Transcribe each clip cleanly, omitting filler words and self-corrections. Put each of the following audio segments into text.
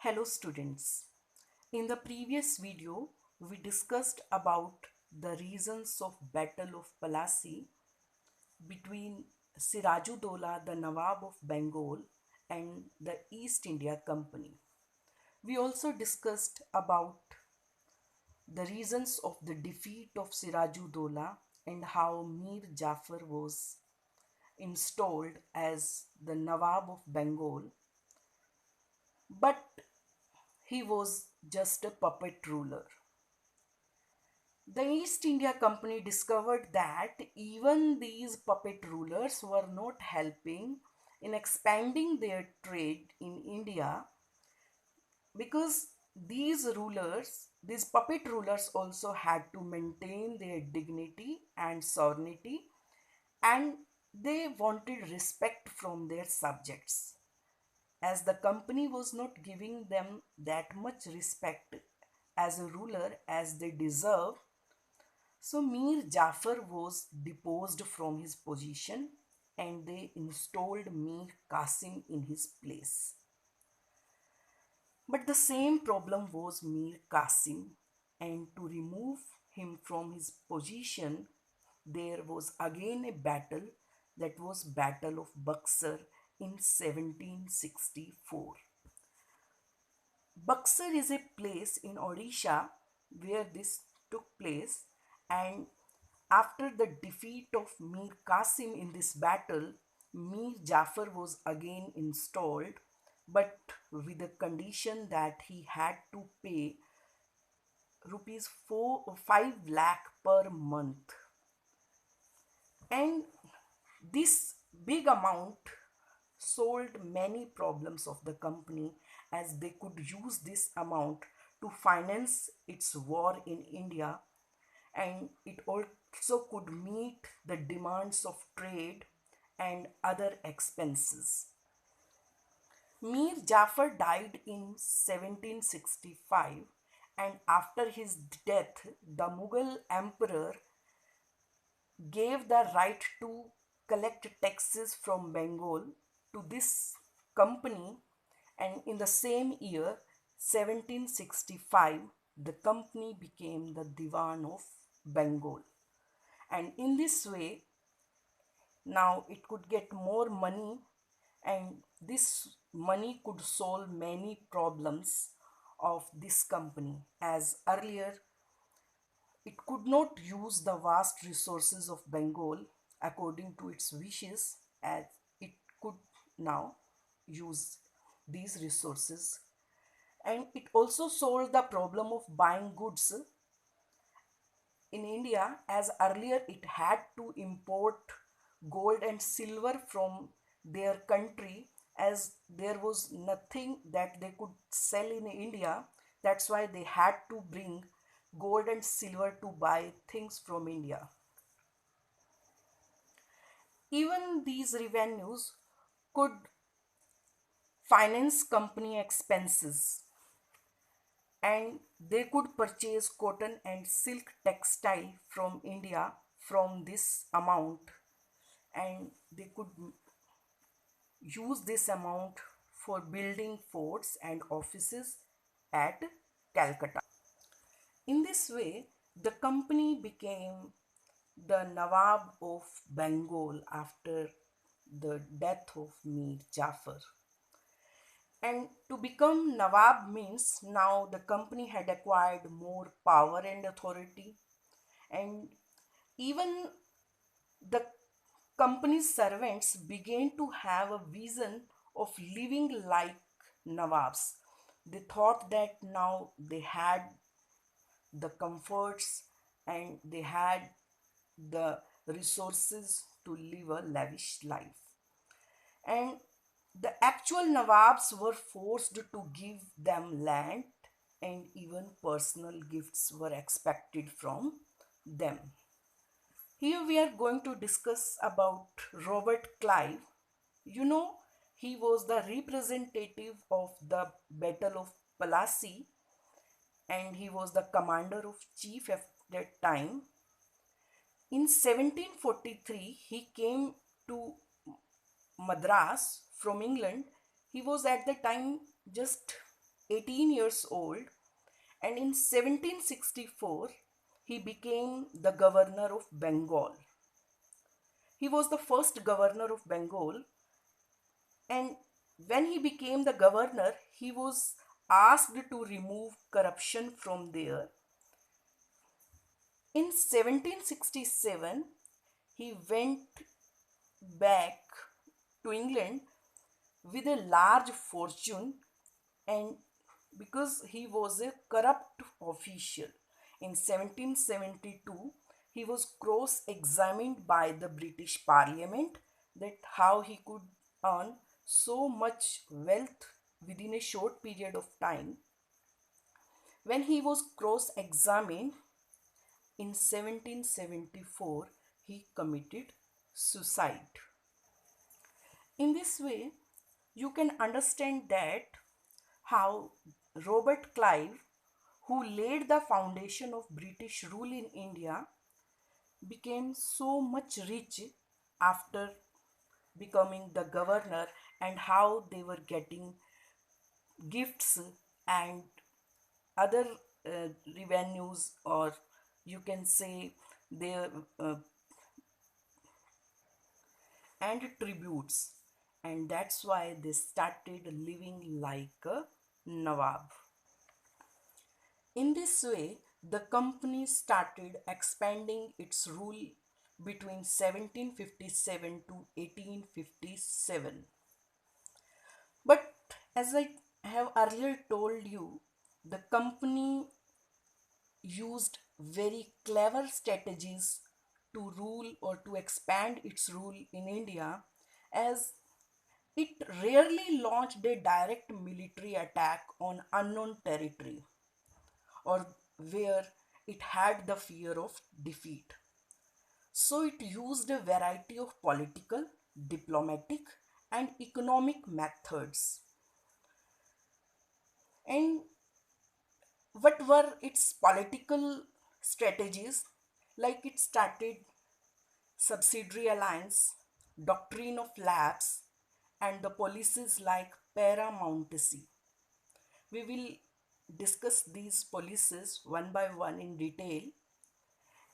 Hello students. In the previous video, we discussed about the reasons of Battle of Plassey between Sirajuddaulah, the Nawab of Bengal, and the East India Company. We also discussed about the reasons of the defeat of Sirajuddaulah and how Mir Jafar was installed as the Nawab of Bengal, but he was just a puppet ruler. The East India Company discovered that even these puppet rulers were not helping in expanding their trade in India because these puppet rulers also had to maintain their dignity and sovereignty, and they wanted respect from their subjects. As the company was not giving them that much respect as a ruler as they deserve, so Mir Jafar was deposed from his position and they installed Mir Qasim in his place. But the same problem was Mir Qasim, and to remove him from his position, there was again a battle, that was Battle of Buxar in 1764. Buxar is a place in Odisha where this took place, and after the defeat of Mir Qasim in this battle, Mir Jafar was again installed, but with the condition that he had to pay rupees 5 lakh per month. And this big amount solved many problems of the company, as they could use this amount to finance its war in India, and it also could meet the demands of trade and other expenses. Mir Jafar died in 1765, and after his death, the Mughal emperor gave the right to collect taxes from Bengal to this company, and in the same year 1765 the company became the Diwan of Bengal, and in this way now it could get more money, and this money could solve many problems of this company, as earlier it could not use the vast resources of Bengal according to its wishes, as it could now use these resources. And it also solved the problem of buying goods in India, as earlier it had to import gold and silver from their country, as there was nothing that they could sell in India. That's why they had to bring gold and silver to buy things from India. Even these revenues could finance company expenses, and they could purchase cotton and silk textile from India from this amount, and they could use this amount for building forts and offices at Calcutta. In this way, the company became the Nawab of Bengal after the death of Mir Jafar. And to become Nawab means now the company had acquired more power and authority, and even the company's servants began to have a vision of living like Nawabs. They thought that now they had the comforts and they had the resources to live a lavish life. And the actual Nawabs were forced to give them land, and even personal gifts were expected from them. Here we are going to discuss about Robert Clive. You know, he was the representative of the Battle of Plassey, and he was the commander of chief at that time. In 1743, he came to Madras from England. He was at the time just 18 years old, and in 1764 he became the governor of Bengal. He was the first governor of Bengal, and when he became the governor, he was asked to remove corruption from there. In 1767, he went back to England with a large fortune, and because he was a corrupt official. In 1772, he was cross examined by the British Parliament that how he could earn so much wealth within a short period of time. When he was cross examined in 1774, he committed suicide. In this way, you can understand that how Robert Clive, who laid the foundation of British rule in India, became so much rich after becoming the governor, and how they were getting gifts and other revenues, or you can say their and tributes, and that's why they started living like a nawab. In this way, the company started expanding its rule between 1757 to 1857. But as I have earlier told you, the company used very clever strategies to rule or to expand its rule in India, as it rarely launched a direct military attack on unknown territory or where it had the fear of defeat. So it used a variety of political, diplomatic, and economic methods. And what were its political strategies? Like it started subsidiary alliance, doctrine of lapse, and the policies like paramountcy. We will discuss these policies one by one in detail.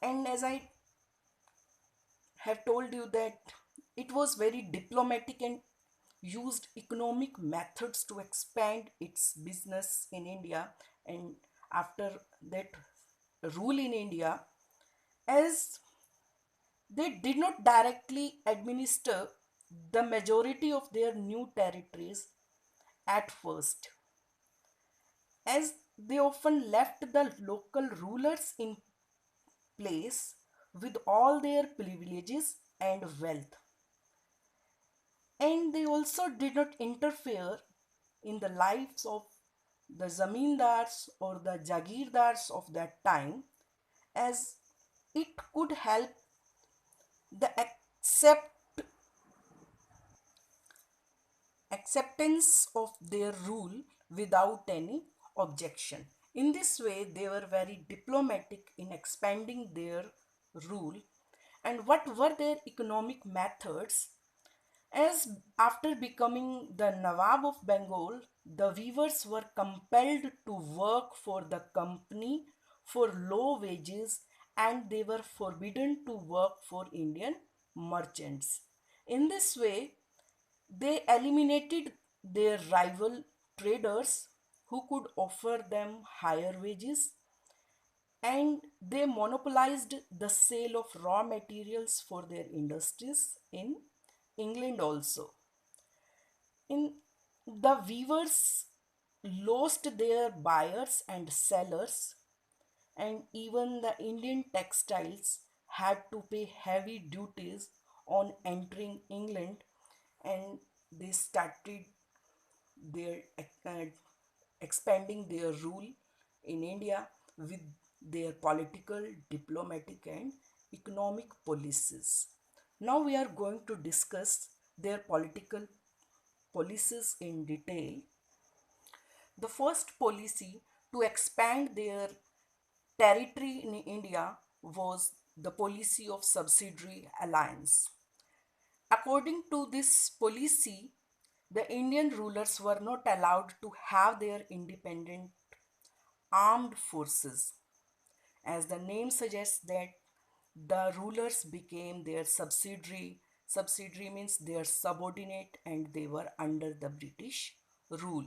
And as I have told you that it was very diplomatic and used economic methods to expand its business in India, and after that rule in India, as they did not directly administer the majority of their new territories at first, as they often left the local rulers in place with all their privileges and wealth. And they also did not interfere in the lives of the zamindars or the jagirdars of that time, as it could help the acceptance of their rule without any objection. In this way, they were very diplomatic in expanding their rule. And what were their economic methods? As after becoming the Nawab of Bengal, the weavers were compelled to work for the company for low wages, and they were forbidden to work for Indian merchants. In this way, they eliminated their rival traders who could offer them higher wages, and they monopolized the sale of raw materials for their industries in England also. In the weavers lost their buyers and sellers, and even the Indian textiles had to pay heavy duties on entering England, and they started their expanding their rule in India with their political, diplomatic, and economic policies. Now we are going to discuss their political policies in detail. The first policy to expand their territory in India was the policy of subsidiary alliance. According to this policy, The Indian rulers were not allowed to have their independent armed forces. As the name suggests that the rulers became their subsidiary. Subsidiary means their subordinate and they were under the British rule.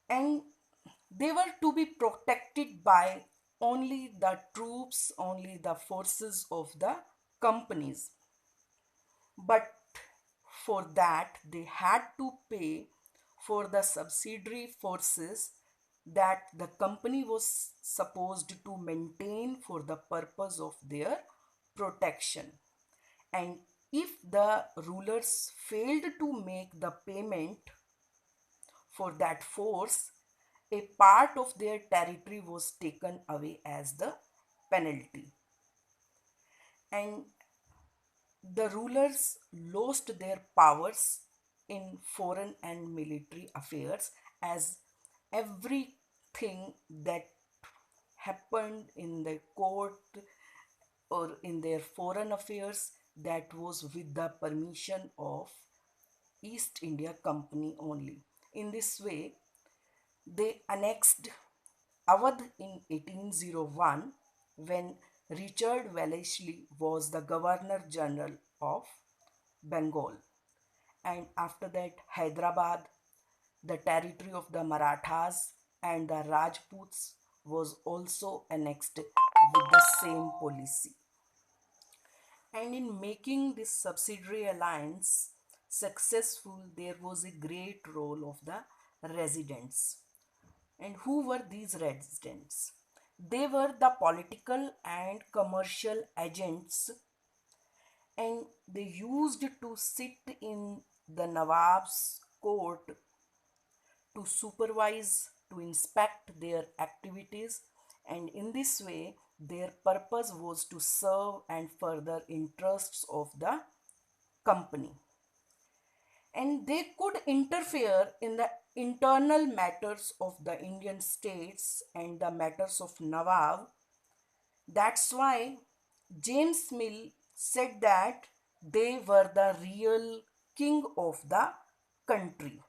And they were to be protected by only the troops, only the forces of the companies. But for that, they had to pay for the subsidiary forces that the company was supposed to maintain for the purpose of their protection. And if the rulers failed to make the payment for that force, a part of their territory was taken away as the penalty. And the rulers lost their powers in foreign and military affairs, as everything that happened in the court or in their foreign affairs, that was with the permission of East India Company only. In this way, they annexed Awadh in 1801 when Richard Wellesley was the Governor General of Bengal. And after that, Hyderabad, the territory of the Marathas and the Rajputs, was also annexed with the same policy. And in making this subsidiary alliance successful, there was a great role of the residents. And who were these residents? They were the political and commercial agents, and they used to sit in the Nawab's court to supervise, to inspect their activities, and in this way, their purpose was to serve and further interests of the company. And they could interfere in the internal matters of the Indian states and the matters of Nawab. That's why James Mill said that they were the real king of the country.